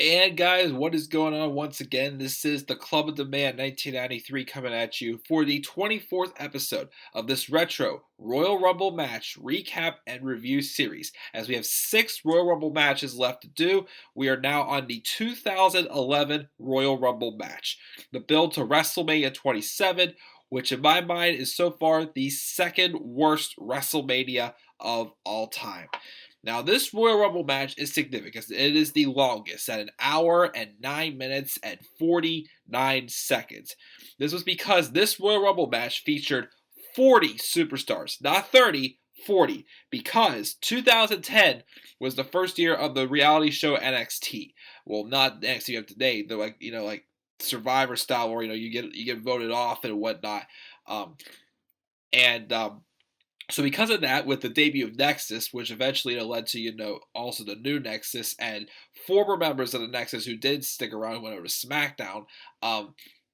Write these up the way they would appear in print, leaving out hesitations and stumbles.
And guys, what is going on once again? This is the Club of Demand 1993 coming at you for the 24th episode of this retro Royal Rumble match recap and review series. As we have 6 Royal Rumble matches left to do, we are now on the 2011 Royal Rumble match. The build to WrestleMania 27, which in my mind is so far the second worst WrestleMania of all time. Now, this Royal Rumble match is significant because it is the longest at 1 hour and 9 minutes and 49 seconds. This was because this Royal Rumble match featured 40 superstars, not 30, 40, because 2010 was the first year of the reality show NXT. Well, not the NXT of today, though, like Survivor style, where you get voted off and whatnot. So because of that, with the debut of Nexus, which eventually led to, also the new Nexus, and former members of the Nexus who did stick around and went over to SmackDown,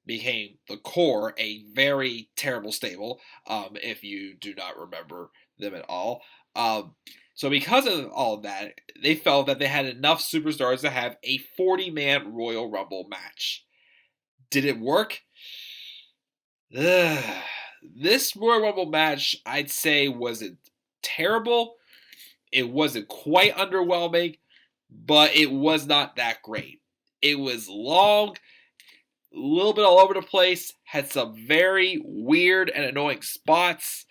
became the Core, a very terrible stable, if you do not remember them at all. So because of all of that, they felt that they had enough superstars to have a 40-man Royal Rumble match. Did it work? This Royal Rumble match, I'd say, wasn't terrible. It wasn't quite underwhelming, but it was not that great. It was long, a little bit all over the place, had some very weird and annoying spots,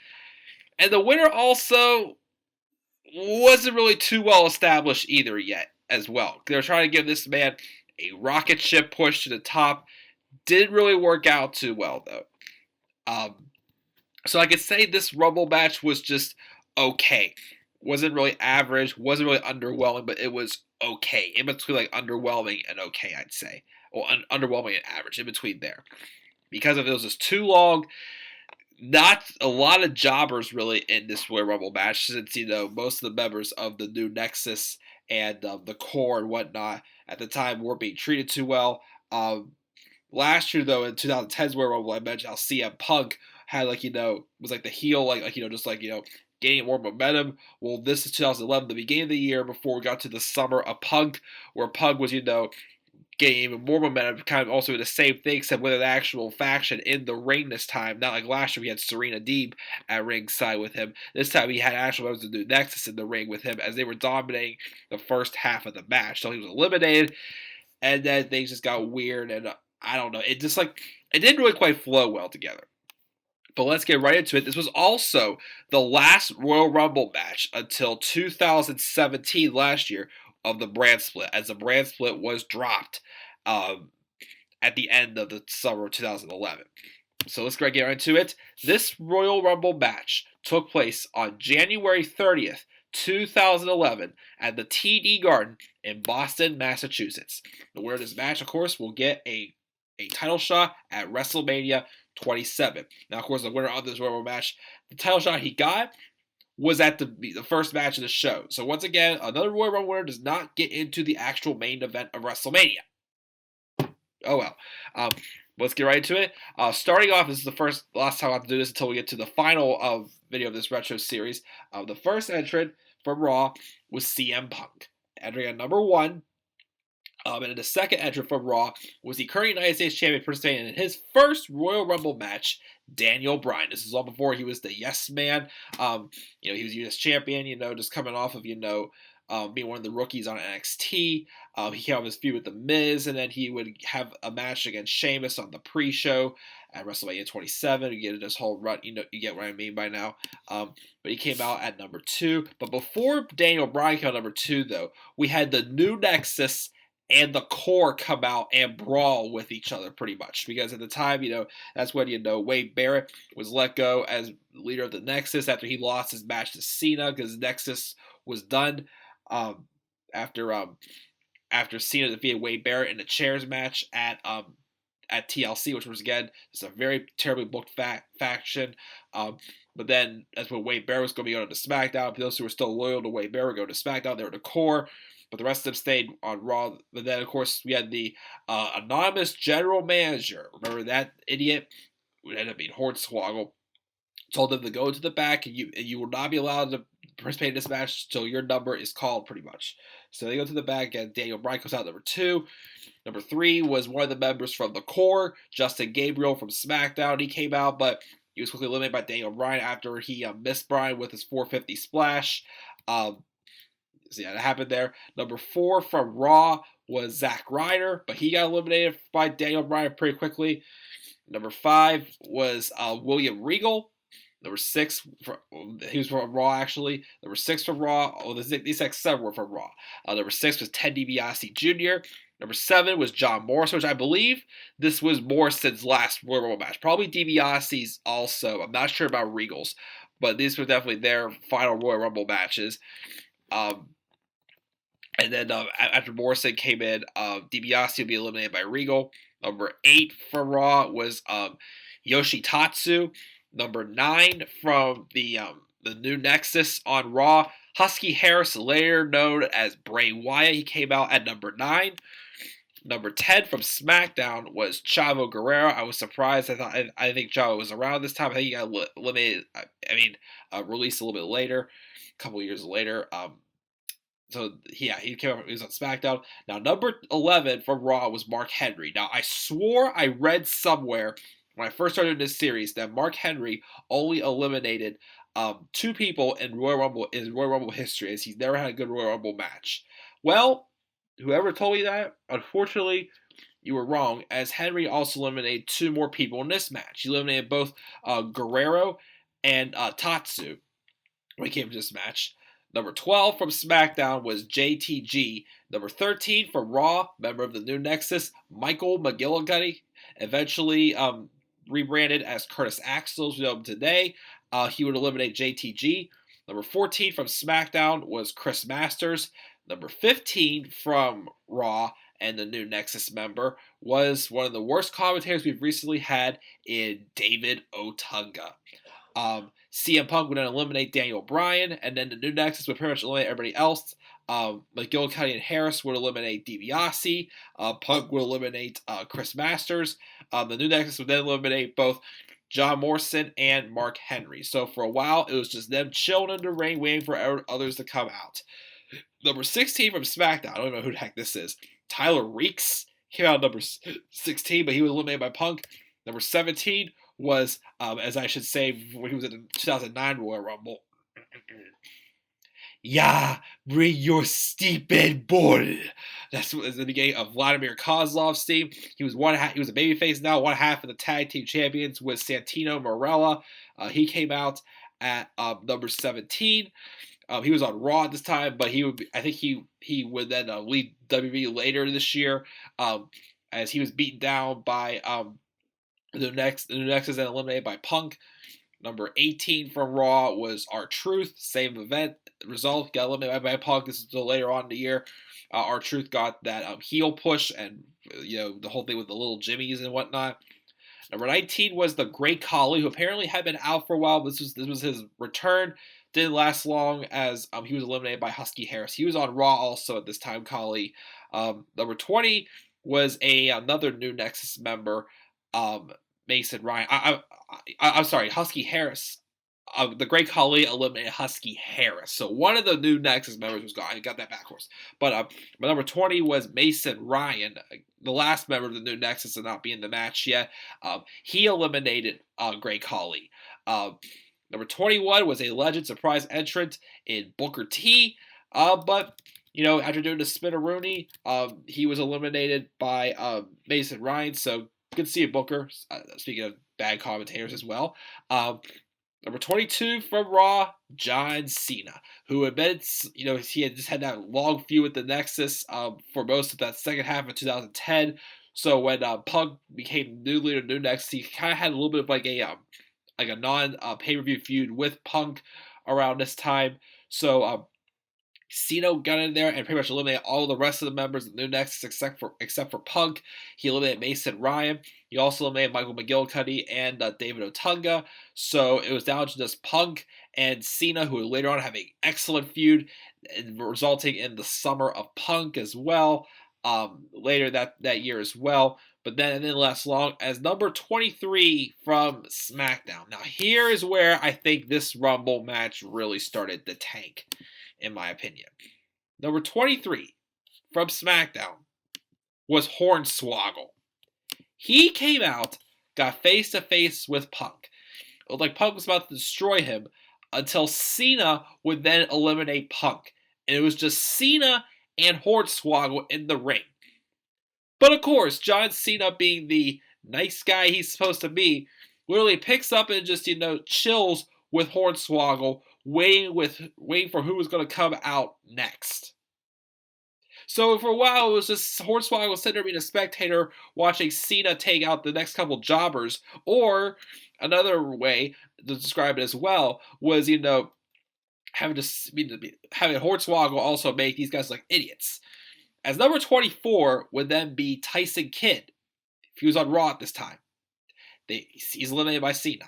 and the winner also wasn't really too well established either yet as well. They were trying to give this man a rocket ship push to the top. Didn't really work out too well, though. So I could say this Rumble match was just okay. Wasn't really average, wasn't really underwhelming, but it was okay. In between like underwhelming and okay, I'd say. Well, underwhelming and average, in between there. Because of it was just too long. Not a lot of jobbers really in this Royal Rumble match, since most of the members of the new Nexus and the Core and whatnot at the time weren't being treated too well. Last year though, in 2010's Royal Rumble, I mentioned how CM Punk had was like the heel, gaining more momentum. Well, this is 2011, the beginning of the year before we got to the summer of Punk, where Punk was gaining even more momentum, kind of also the same thing, except with an actual faction in the ring this time. Not like last year we had Serena Deeb at ringside with him. This time he had actual members of the Nexus in the ring with him as they were dominating the first half of the match. So he was eliminated, and then things just got weird, and I don't know. It just it didn't really quite flow well together. But let's get right into it. This was also the last Royal Rumble match until 2017, last year, of the brand split, as the brand split was dropped at the end of the summer of 2011. So let's get right into it. This Royal Rumble match took place on January 30th, 2011 at the TD Garden in Boston, Massachusetts. The winner of this match, of course, will get a title shot at WrestleMania 27. Now, of course, the winner of this Royal Rumble match, the title shot he got was at the first match of the show. So once again, another Royal Rumble winner does not get into the actual main event of WrestleMania. Oh well. Let's get right into it. Starting off, this is the last time I have to do this until we get to the final video of this retro series. The first entrant from Raw was CM Punk, entering at number 1. And the second entrant from Raw was the current United States Champion participating in his first Royal Rumble match, Daniel Bryan. This is all before he was the Yes Man. He was US Champion, just coming off of, being one of the rookies on NXT. He came off his feud with The Miz, and then he would have a match against Sheamus on the pre-show at WrestleMania 27. You get this whole run, you get what I mean by now. But he came out at number 2. But before Daniel Bryan came out at number 2, though, we had the new Nexus and the Core come out and brawl with each other pretty much. Because at the time, that's when, Wade Barrett was let go as leader of the Nexus after he lost his match to Cena because Nexus was done after Cena defeated Wade Barrett in the chairs match at TLC, which was, again, just a very terribly booked faction. But then that's when Wade Barrett was going to be going to SmackDown. For those who were still loyal to Wade Barrett, go to SmackDown. They were the Core. But the rest of them stayed on Raw. But then, of course, we had the anonymous general manager. Remember that idiot? It would end up being Hornswoggle. told them to go to the back, and you will not be allowed to participate in this match until your number is called, pretty much. So they go to the back, and Daniel Bryan comes out number 2. Number 3 was one of the members from the Core, Justin Gabriel from SmackDown. He came out, but he was quickly eliminated by Daniel Bryan after he missed Bryan with his 450 splash. So yeah, that happened there. Number 4 from Raw was Zack Ryder, but he got eliminated by Daniel Bryan pretty quickly. Number 5 was William Regal. Number 6, he was from Raw, actually. Number 6 from Raw. Oh, these next 7 were from Raw. Number 6 was Ted DiBiase Jr. Number 7 was John Morrison, which I believe this was Morrison's last Royal Rumble match. Probably DiBiase's also. I'm not sure about Regal's, but these were definitely their final Royal Rumble matches. And then after Morrison came in, DiBiase would be eliminated by Regal. Number 8 for Raw was Yoshitatsu. Number 9 from the new Nexus on Raw, Husky Harris, later known as Bray Wyatt. He came out at number 9. Number 10 from SmackDown was Chavo Guerrero. I was surprised. I think Chavo was around this time. I think he got eliminated. Released a little bit later, a couple years later. So yeah, he came up. He was on SmackDown. Now number 11 from Raw was Mark Henry. Now I swore I read somewhere when I first started this series that Mark Henry only eliminated 2 people in Royal Rumble history, as he's never had a good Royal Rumble match. Well, whoever told me that, unfortunately, you were wrong, as Henry also eliminated 2 more people in this match. He eliminated both Guerrero and Tatsu when he came to this match. Number 12 from SmackDown was JTG. Number 13 from Raw, member of the New Nexus, Michael McGillicuddy, eventually rebranded as Curtis Axel, as we know him today. He would eliminate JTG. Number 14 from SmackDown was Chris Masters. Number 15 from Raw and the New Nexus member was one of the worst commentators we've recently had in David Otunga. CM Punk would then eliminate Daniel Bryan, and then the New Nexus would pretty much eliminate everybody else. McGillicuddy and Harris would eliminate DiBiase. Punk would eliminate Chris Masters. The New Nexus would then eliminate both John Morrison and Mark Henry. So for a while, it was just them chilling in the ring, waiting for others to come out. Number 16 from SmackDown. I don't know who the heck this is. Tyler Reeks came out number 16, but he was eliminated by Punk. Number 17 was, as I should say, when he was in the 2009 Royal Rumble. Yeah, bring your stupid ball. That's the beginning of Vladimir Kozlov's team. He was a babyface now, one half of the tag team champions with Santino Marella. He came out at number 17. He was on Raw at this time, but he would then lead WWE later this year, as he was beaten down by the Nexus and eliminated by Punk. Number 18 from Raw was R-Truth. Same event. Result, got eliminated by Punk. This is until later on in the year. R-Truth got that heel push and, the whole thing with the little jimmies and whatnot. Number 19 was the Great Khali, who apparently had been out for a while. This was his return. Didn't last long, as he was eliminated by Husky Harris. He was on Raw also at this time, Khali. Number 20 was another New Nexus member, Mason Ryan. I'm sorry, Husky Harris. The Great Khali eliminated Husky Harris. So one of the New Nexus members was gone. I got that backwards. But number 20 was Mason Ryan, the last member of the New Nexus to not be in the match yet. He eliminated Great Khali. Number 21 was a Legend surprise entrant in Booker T. But after doing the Spinneroonie, he was eliminated by Mason Ryan. So good to see you, Booker. Speaking of bad commentators as well. Number 22 from Raw, John Cena, who admits, he had just had that long feud with the Nexus for most of that second half of 2010. So when Punk became new leader of New Nexus, he kind of had a little bit of like a non pay-per-view feud with Punk around this time. So Cena got in there and pretty much eliminated all the rest of the members of the New Nexus except for Punk. He eliminated Mason Ryan. He also eliminated Michael McGillicuddy and David Otunga. So it was down to just Punk and Cena, who would later on have an excellent feud, resulting in the Summer of Punk as well, later that year as well. but then it didn't last long as number 23 from SmackDown. Now, here is where I think this Rumble match really started to tank, in my opinion. Number 23 from SmackDown was Hornswoggle. He came out, got face to face with Punk. It looked like Punk was about to destroy him until Cena would then eliminate Punk. And it was just Cena and Hornswoggle in the ring. But of course, John Cena, being the nice guy he's supposed to be, literally picks up and just, chills with Hornswoggle, waiting for who was going to come out next. So for a while, it was just Hornswoggle sitting there being a spectator, watching Cena take out the next couple jobbers. Or another way to describe it as well was, having Hornswoggle also make these guys like idiots. As number 24 would then be Tyson Kidd. If he was on Raw at this time, he's eliminated by Cena.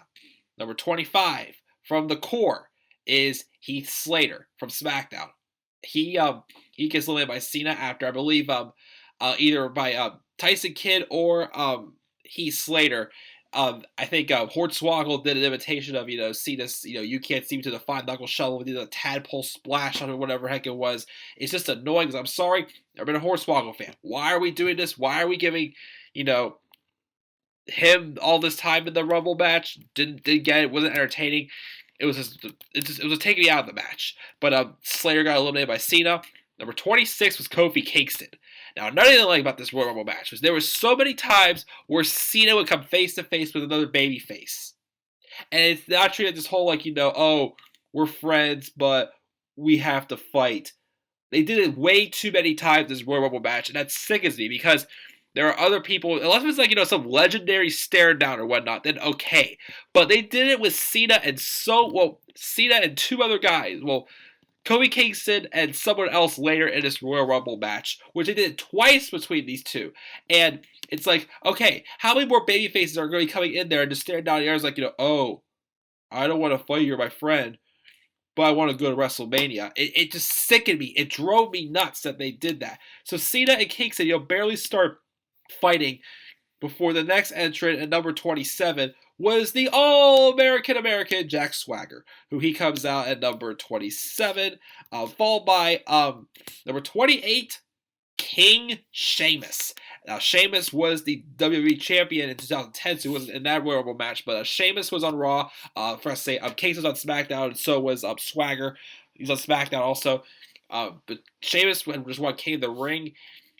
Number 25 from the core is Heath Slater from SmackDown. He gets eliminated by Cena after, I believe, either by Tyson Kidd or Heath Slater. I think Hornswoggle did an imitation of, Cena's, you can't seem to define knuckle shovel with a tadpole splash on it, whatever heck it was. It's just annoying because I'm sorry, I've been a Hornswoggle fan. Why are we doing this? Why are we giving, him all this time in the Rumble match? Didn't get it, wasn't entertaining. It was taking me out of the match. But Slater got eliminated by Cena. Number 26 was Kofi Kingston. Now, another thing I like about this Royal Rumble match was there were so many times where Cena would come face to face with another baby face. And it's not treated this whole, oh, we're friends, but we have to fight. They did it way too many times this Royal Rumble match, and that sickens me because there are other people, unless it's like, some legendary stare down or whatnot, then okay. But they did it with Cena and Cena and two other guys. Well, Kofi Kingston and someone else later in this Royal Rumble match, which they did twice between these two. And it's like, okay, how many more baby faces are going to be coming in there and just staring down the air? It's like, oh, I don't want to fight you, you're my friend, but I want to go to WrestleMania. It just sickened me. It drove me nuts that they did that. So Cena and Kingston, barely start fighting before the next entrant at number 27 was the All-American Jack Swagger, who he comes out at number 27, followed by number 28, King Sheamus. Now, Sheamus was the WWE champion in 2010, so he wasn't in that Royal Rumble match, but Sheamus was on Raw. Kingston was on SmackDown, and so was Swagger. He's on SmackDown also. But Sheamus just won King of the Ring.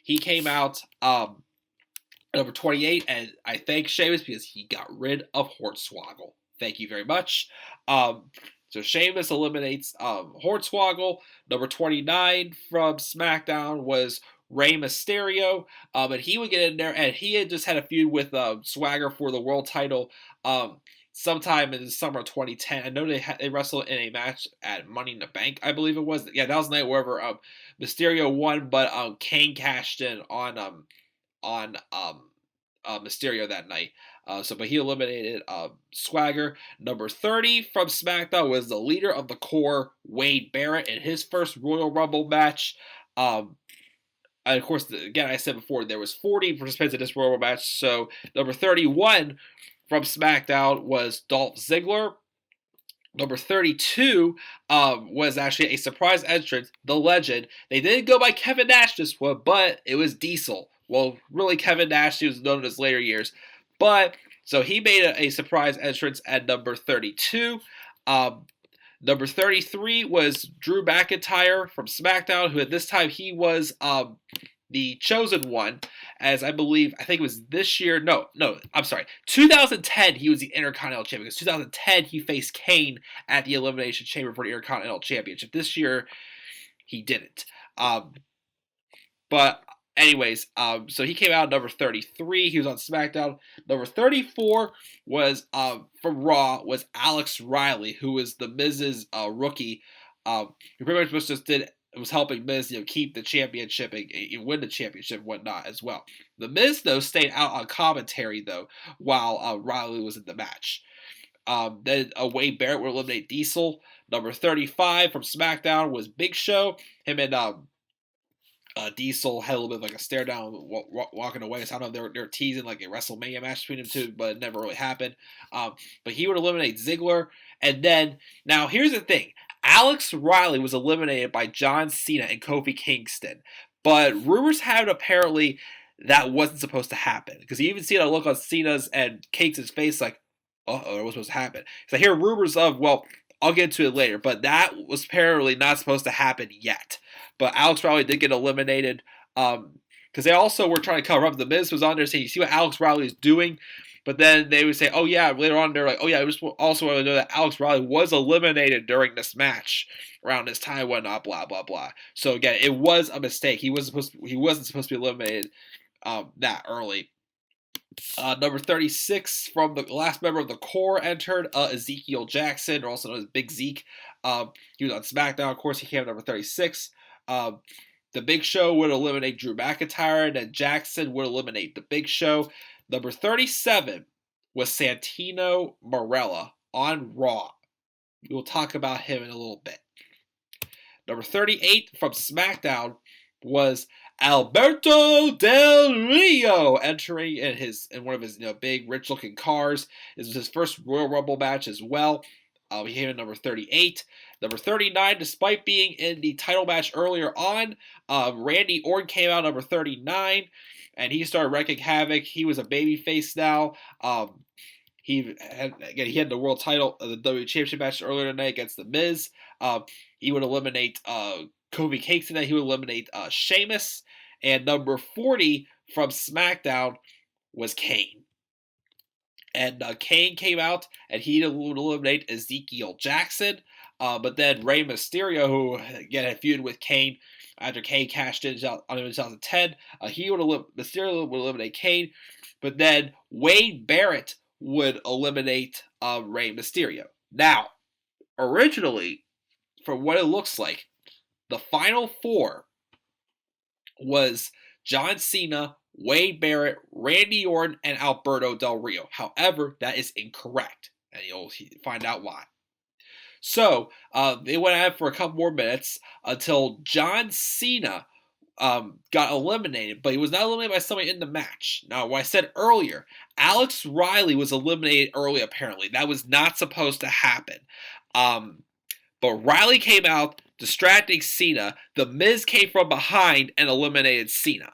He came out number 28, and I thank Sheamus because he got rid of Hornswoggle. Thank you very much. So Sheamus eliminates Hornswoggle. Number 29 from SmackDown was Rey Mysterio, and he would get in there, and he had just had a feud with Swagger for the world title sometime in the summer of 2010. I know they wrestled in a match at Money in the Bank, I believe it was. Yeah, that was the night wherever Mysterio won, but Kane cashed in on Mysterio that night. But he eliminated Swagger. Number 30 from SmackDown was the leader of the core, Wade Barrett, in his first Royal Rumble match. And of course, again, I said before, there was 40 participants in this Royal Rumble match. So number 31 from SmackDown was Dolph Ziggler. Number 32 was actually a surprise entrant, The Legend. They didn't go by Kevin Nash this one, but it was Diesel. Well, really, Kevin Nash, he was known in his later years. But, so he made a surprise entrance at number 32. Number 33 was Drew McIntyre from SmackDown, who at this time he was the chosen one, as I think it was this year. No, I'm sorry. 2010, he was the Intercontinental Champion. Because 2010, he faced Kane at the Elimination Chamber for the Intercontinental Championship. This year, he didn't. But anyways, so he came out number 33. He was on SmackDown. Number 34 was from Raw was Alex Riley, who was the Miz's rookie. He pretty much was helping Miz, keep the championship and win the championship and whatnot as well. The Miz, though, stayed out on commentary, though, while Riley was in the match. Then Wade Barrett would eliminate Diesel. Number 35 from SmackDown was Big Show. Him and Diesel had a little bit of like a stare down walking away. So I don't know if they're teasing like a WrestleMania match between them two, but it never really happened. But he would eliminate Ziggler. And then, now here's the thing. Alex Riley was eliminated by John Cena and Kofi Kingston. But rumors have it apparently that wasn't supposed to happen. Because you even see a look on Cena's and Kingston's face like, uh-oh, it was supposed to happen. Because I hear rumors of, well, I'll get to it later, but that was apparently not supposed to happen yet. But Alex Riley did get eliminated because they also were trying to cover up. The Miz was on there saying, you see what Alex Riley is doing? But then they would say, oh yeah, later on they're like, oh yeah, I just also want to know that Alex Riley was eliminated during this match around this time, whatnot, blah, blah, blah. So again, it was a mistake. He wasn't supposed to be eliminated that early. Number 36 from the last member of the core entered, Ezekiel Jackson, or also known as Big Zeke. He was on SmackDown, of course. He came at number 36. The Big Show would eliminate Drew McIntyre, and then Jackson would eliminate the Big Show. Number 37 was Santino Marella on Raw. We will talk about him in a little bit. Number 38 from SmackDown was Alberto Del Rio entering in one of his big rich looking cars. This was his first Royal Rumble match as well. He came in number 38. Number 39, despite being in the title match earlier on, Randy Orton came out number 39, and he started wreaking havoc. He was a babyface now. He had the world title, the WWE Championship match earlier tonight against The Miz. He would eliminate Kofi Kingston, and he would eliminate Sheamus. And number 40 from SmackDown was Kane. And Kane came out, and he would eliminate Ezekiel Jackson. But then Rey Mysterio, who again had feuded with Kane after Kane cashed in on him in 2010, Mysterio would eliminate Kane. But then Wade Barrett would eliminate Rey Mysterio. Now, originally, for what it looks like, the final four was John Cena, Wade Barrett, Randy Orton, and Alberto Del Rio. However, that is incorrect, and you'll find out why. So, they went at it for a couple more minutes until John Cena got eliminated, but he was not eliminated by somebody in the match. Now, what I said earlier, Alex Riley was eliminated early, apparently. That was not supposed to happen. But Riley came out, distracting Cena. The Miz came from behind and eliminated Cena.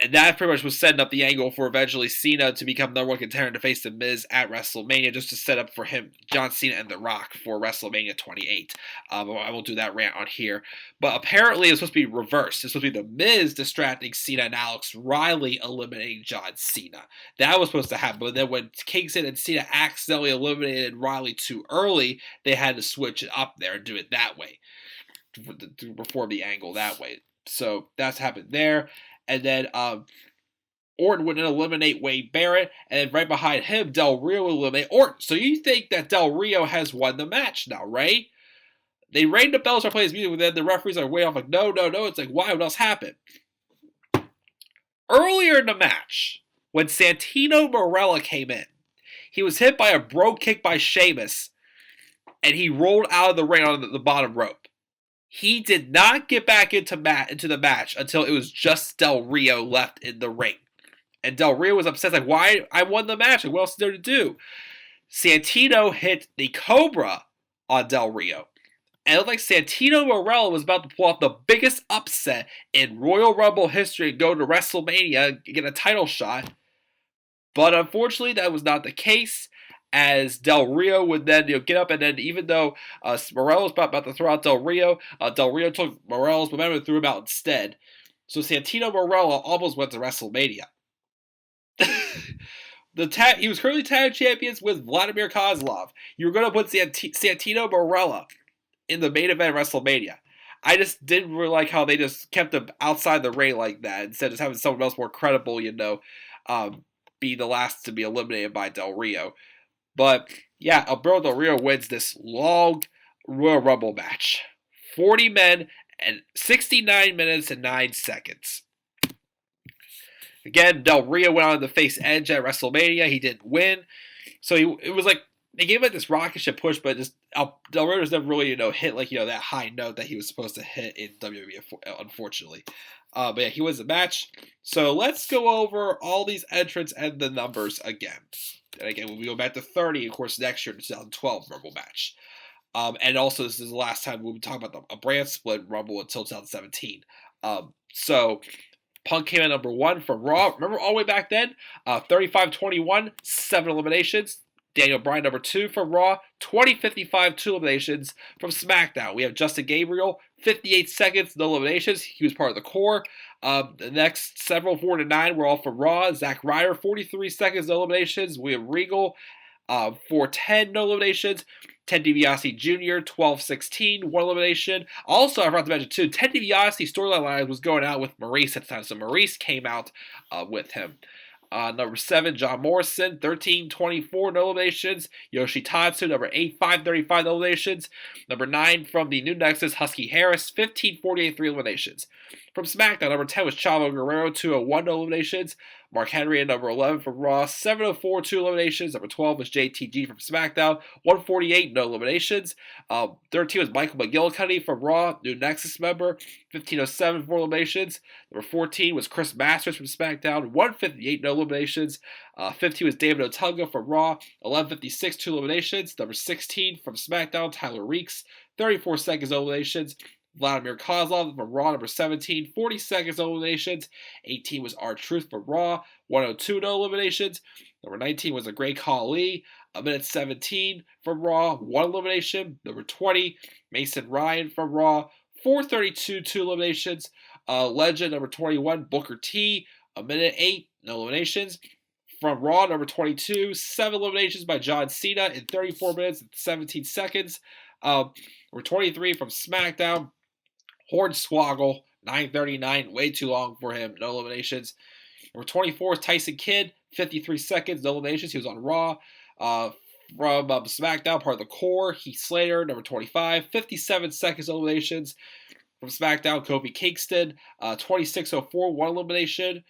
And that pretty much was setting up the angle for eventually Cena to become number one contender to face The Miz at WrestleMania, just to set up for him, John Cena and The Rock for WrestleMania 28. I won't do that rant on here. But apparently it's supposed to be reversed. It's supposed to be The Miz distracting Cena and Alex Riley eliminating John Cena. That was supposed to happen. But then when Kingston and Cena accidentally eliminated Riley too early, they had to switch it up there and do it that way. To perform the angle that way. So that's happened there. And then Orton would eliminate Wade Barrett, and then right behind him, Del Rio would eliminate Orton. So you think that Del Rio has won the match now, right? They rang the bell, start playing his music, and then the referees are way off like, no. It's like, why? What else happened? Earlier in the match, when Santino Marella came in, he was hit by a brogue kick by Sheamus, and he rolled out of the ring on the bottom rope. He did not get back into the match until it was just Del Rio left in the ring. And Del Rio was upset, like, why? I won the match. Like, what else is there to do? Santino hit the Cobra on Del Rio. And it looked like Santino Marella was about to pull off the biggest upset in Royal Rumble history and go to WrestleMania and get a title shot. But unfortunately, that was not the case, as Del Rio would then get up, and then even though Marella was about to throw out Del Rio took Morella's momentum and threw him out instead. So Santino Marella almost went to WrestleMania. He was currently tag champions with Vladimir Kozlov. You were going to put Santino Marella in the main event of WrestleMania. I just didn't really like how they just kept him outside the ring like that, instead of just having someone else more credible, be the last to be eliminated by Del Rio. But, yeah, Alberto Del Rio wins this long Royal Rumble match. 40 men and 69 minutes and 9 seconds. Again, Del Rio went on to face Edge at WrestleMania. He didn't win. So it was like, they gave him this rocket ship push, but just Del Rio was never really, hit like, that high note that he was supposed to hit in WWE, unfortunately. But yeah, he wins the match. So let's go over all these entrants and the numbers again. And again, when we go back to 30, of course, next year, the 2012 Rumble match. And also, this is the last time we'll be talking about a brand split Rumble until 2017. So Punk came in number 1 from Raw. Remember all the way back then? 35-21, 7 eliminations. Daniel Bryan, number 2 from Raw. 20-55, 2 eliminations. From SmackDown, we have Justin Gabriel. 58 seconds, no eliminations. He was part of the core. The next several, 4 to 9, were all from Raw. Zack Ryder, 43 seconds, no eliminations. We have Regal, 4-10, no eliminations. Ted DiBiase Jr., 12-16, 1 elimination. Also, I forgot to mention, too, Ted DiBiase storyline was going out with Maurice at the time, so Maurice came out with him. Number 7, John Morrison, 13-24, no eliminations. Yoshitatsu, number 8, 5-35, no eliminations. Number 9, from the New Nexus, Husky Harris, 15-48, 3 eliminations. From SmackDown, number 10 was Chavo Guerrero, 201, no eliminations. Mark Henry at number 11 from Raw, 704, 2 eliminations. Number 12 was JTG from SmackDown, 148, no eliminations. 13 was Michael McGillicuddy from Raw, New Nexus member, 1507, 4 eliminations. Number 14 was Chris Masters from SmackDown, 158, no eliminations. 15 was David Otunga from Raw, 1156, 2 eliminations. Number 16 from SmackDown, Tyler Reeks, 34 seconds, no eliminations. Vladimir Kozlov from Raw, number 17, 40 seconds, no eliminations. 18 was R-Truth from Raw, 102, no eliminations. Number 19 was the Great Khali, a minute 17 from Raw, 1 elimination. Number 20, Mason Ryan from Raw, 432, 2 eliminations. Legend, number 21, Booker T, a minute 8, no eliminations. From Raw, number 22, 7 eliminations by John Cena in 34 minutes and 17 seconds. Number 23 from SmackDown, Hornswoggle, 9:39, way too long for him, no eliminations. Number 24 is Tyson Kidd, 53 seconds, no eliminations. He was on Raw. From SmackDown, part of the core, Heath Slater, number 25, 57 seconds, no eliminations. From SmackDown, Kofi Kingston, 26:04, 1 elimination.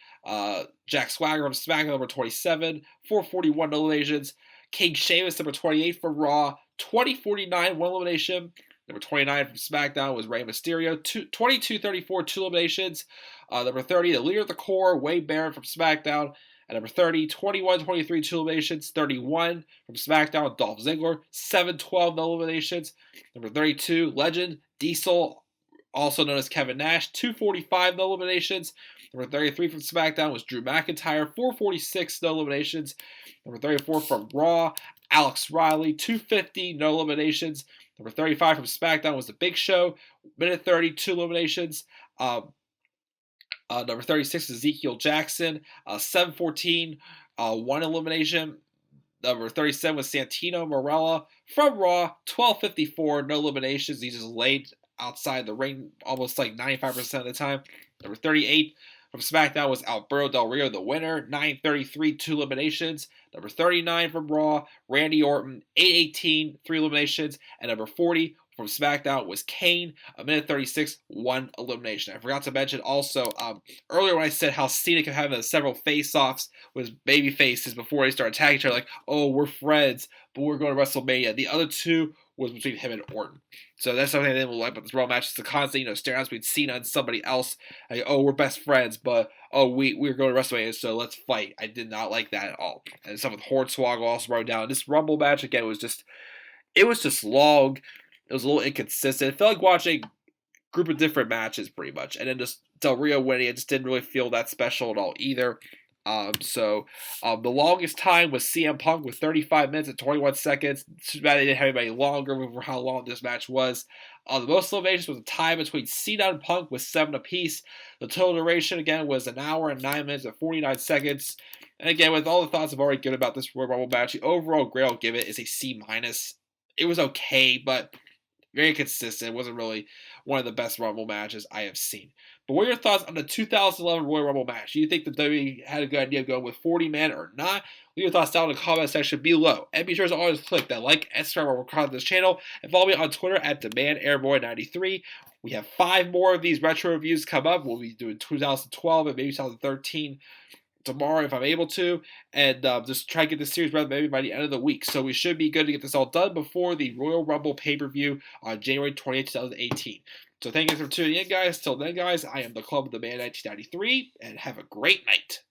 Jack Swagger from SmackDown, number 27, 441, no eliminations. King Sheamus, number 28 from Raw, 20:49, 1 elimination. Number 29 from SmackDown was Rey Mysterio, 22:34, 2 eliminations. Number 30, the leader of the core, Wade Barrett from SmackDown. At number 30, 21-23, 2 eliminations. 31 from SmackDown, Dolph Ziggler, 7-12, no eliminations. Number 32, Legend, Diesel, also known as Kevin Nash, 245, no eliminations. Number 33 from SmackDown was Drew McIntyre, 446, no eliminations. Number 34 from Raw, Alex Riley, 250, no eliminations. Number 35 from SmackDown was The Big Show, minute 30, 2 eliminations. Number 36 is Ezekiel Jackson, 714, 1 elimination. Number 37 was Santino Marella from Raw, 1254, no eliminations. He just laid outside the ring almost like 95% of the time. Number 38 from SmackDown was Alberto Del Rio, the winner, 933, 2 eliminations. Number 39 from Raw, Randy Orton, 818, 3 eliminations. And number 40 from SmackDown was Kane, a minute 36, 1 elimination. I forgot to mention also, earlier when I said how Cena could have several face-offs with baby faces before they start attacking each other, like, oh, we're friends, but we're going to WrestleMania. The other two was between him and Orton. So that's something I didn't like about this Raw match. It's the constant, staring out between Cena and somebody else. Like, oh, we're best friends, but we're going to WrestleMania, so let's fight. I did not like that at all. And stuff with Hornswoggle also wrote down. This Rumble match again was just long. It was a little inconsistent. It felt like watching a group of different matches pretty much, and then just Del Rio winning. It just didn't really feel that special at all either. The longest time was CM Punk with 35 minutes and 21 seconds. Too bad they didn't have anybody longer for how long this match was. The most eliminations was a tie between Cena and Punk with 7 apiece. The total duration, again, was an hour and 9 minutes and 49 seconds. And again, with all the thoughts I've already given about this Royal Rumble match, the overall grade I'll give it is a C-. It was okay, but very consistent. It wasn't really one of the best Rumble matches I have seen. But what are your thoughts on the 2011 Royal Rumble match? Do you think the WWE had a good idea of going with 40 men or not? Leave your thoughts down in the comment section below. And be sure to always click that like and subscribe while we're on this channel. And follow me on Twitter at DemandAirboy93. We have 5 more of these retro reviews come up. We'll be doing 2012 and maybe 2013 tomorrow if I'm able to, and just try to get this series ready maybe by the end of the week. So we should be good to get this all done before the Royal Rumble pay-per-view on January 20th, 2018. So thank you for tuning in, guys. Till then, guys, I am the Club of the Man 1993, and have a great night.